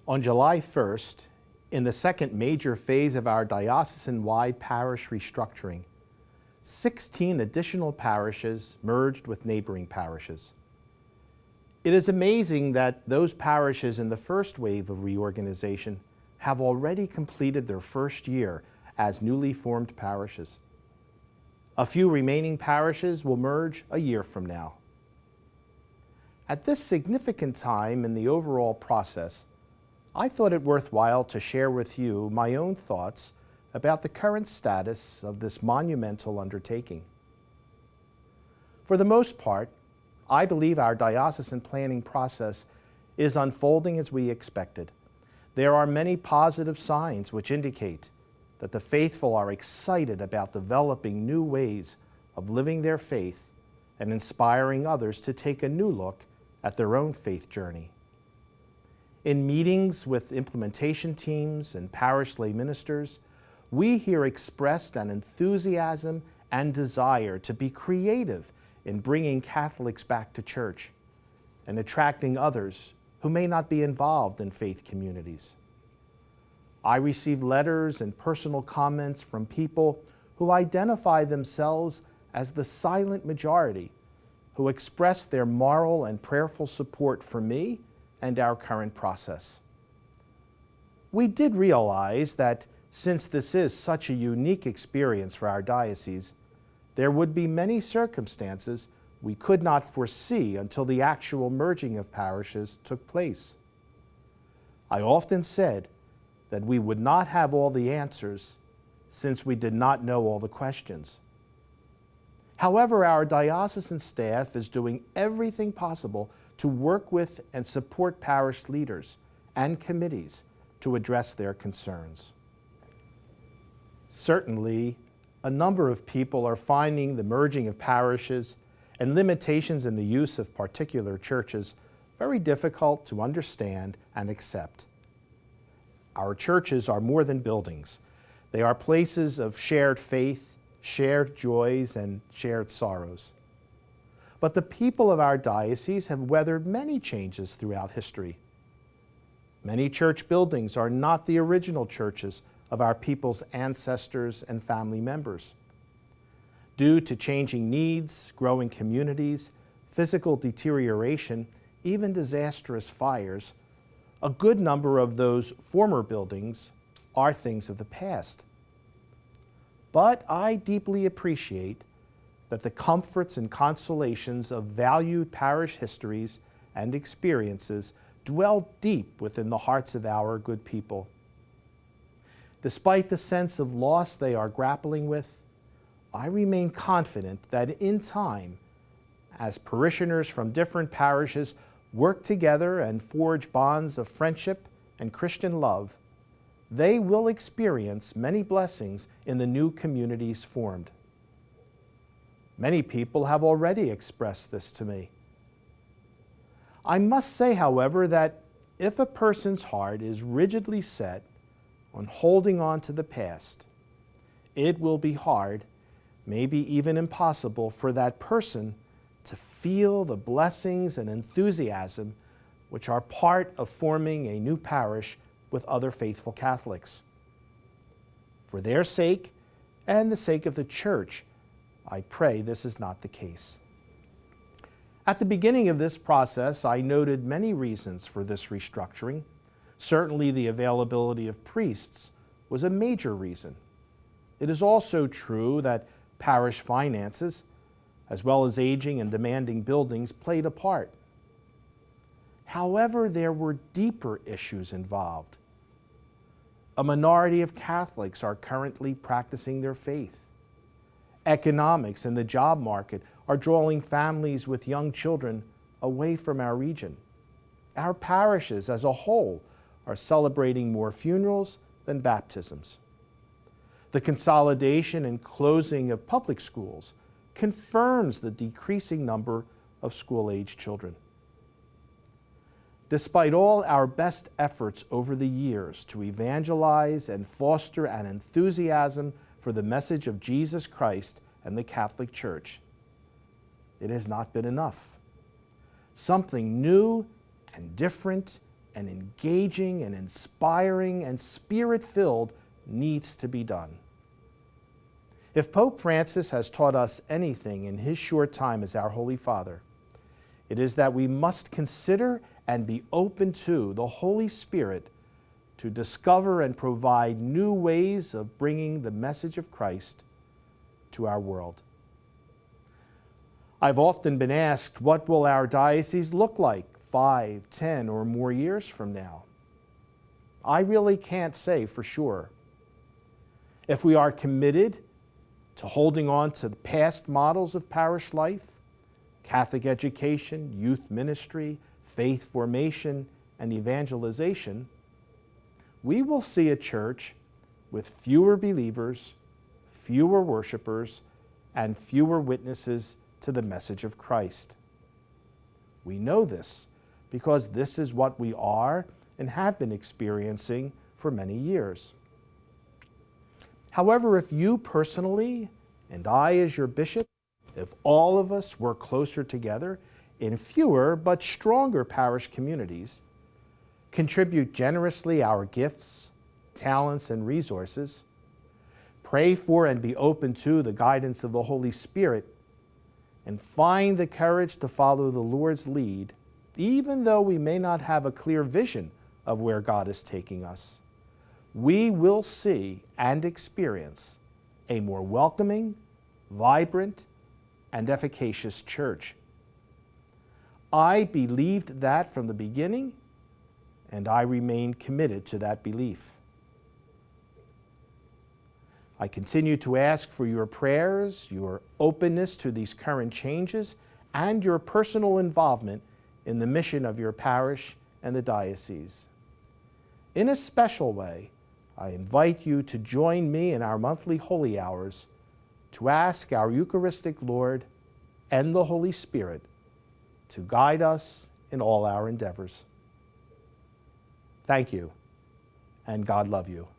On July 1st, in the second major phase of our diocesan-wide parish restructuring, 16 additional parishes merged with neighboring parishes. It is amazing that those parishes in the first wave of reorganization have already completed their first year as newly formed parishes. A few remaining parishes will merge a year from now. At this significant time in the overall process, I thought it worthwhile to share with you my own thoughts about the current status of this monumental undertaking. For the most part, I believe our diocesan planning process is unfolding as we expected. There are many positive signs which indicate that the faithful are excited about developing new ways of living their faith and inspiring others to take a new look at their own faith journey. In meetings with implementation teams and parish lay ministers, we hear expressed an enthusiasm and desire to be creative in bringing Catholics back to church and attracting others who may not be involved in faith communities. I receive letters and personal comments from people who identify themselves as the silent majority, who express their moral and prayerful support for me and our current process. We did realize that since this is such a unique experience for our diocese, there would be many circumstances we could not foresee until the actual merging of parishes took place. I often said that we would not have all the answers since we did not know all the questions. However, our diocesan staff is doing everything possible to work with and support parish leaders and committees to address their concerns. Certainly, a number of people are finding the merging of parishes and limitations in the use of particular churches very difficult to understand and accept. Our churches are more than buildings. They are places of shared faith, shared joys, and shared sorrows. But the people of our diocese have weathered many changes throughout history. Many church buildings are not the original churches of our people's ancestors and family members. Due to changing needs, growing communities, physical deterioration, even disastrous fires, a good number of those former buildings are things of the past. But I deeply appreciate that the comforts and consolations of valued parish histories and experiences dwell deep within the hearts of our good people. Despite the sense of loss they are grappling with, I remain confident that in time, as parishioners from different parishes work together and forge bonds of friendship and Christian love, they will experience many blessings in the new communities formed. Many people have already expressed this to me. I must say, however, that if a person's heart is rigidly set on holding on to the past, it will be hard, maybe even impossible, for that person to feel the blessings and enthusiasm which are part of forming a new parish with other faithful Catholics. For their sake and the sake of the Church, I pray this is not the case. At the beginning of this process, I noted many reasons for this restructuring. Certainly the availability of priests was a major reason. It is also true that parish finances, as well as aging and demanding buildings, played a part. However, there were deeper issues involved. A minority of Catholics are currently practicing their faith. Economics and the job market are drawing families with young children away from our region. Our parishes as a whole are celebrating more funerals than baptisms. The consolidation and closing of public schools confirms the decreasing number of school-age children. Despite all our best efforts over the years to evangelize and foster an enthusiasm for the message of Jesus Christ and the Catholic Church, it has not been enough. Something new and different and engaging and inspiring and spirit-filled needs to be done. If Pope Francis has taught us anything in his short time as our Holy Father, it is that we must consider and be open to the Holy Spirit to discover and provide new ways of bringing the message of Christ to our world. I've often been asked, what will our diocese look like 5, 10, or more years from now? I really can't say for sure. If we are committed to holding on to the past models of parish life, Catholic education, youth ministry, faith formation, and evangelization, we will see a church with fewer believers, fewer worshipers, and fewer witnesses to the message of Christ. We know this because this is what we are and have been experiencing for many years. However, if you personally, and I as your bishop, if all of us work closer together in fewer but stronger parish communities, contribute generously our gifts, talents, and resources, pray for and be open to the guidance of the Holy Spirit, and find the courage to follow the Lord's lead, even though we may not have a clear vision of where God is taking us, we will see and experience a more welcoming, vibrant, and efficacious church. I believed that from the beginning, and I remain committed to that belief. I continue to ask for your prayers, your openness to these current changes, and your personal involvement in the mission of your parish and the diocese. In a special way, I invite you to join me in our monthly holy hours to ask our Eucharistic Lord and the Holy Spirit to guide us in all our endeavors. Thank you, and God love you.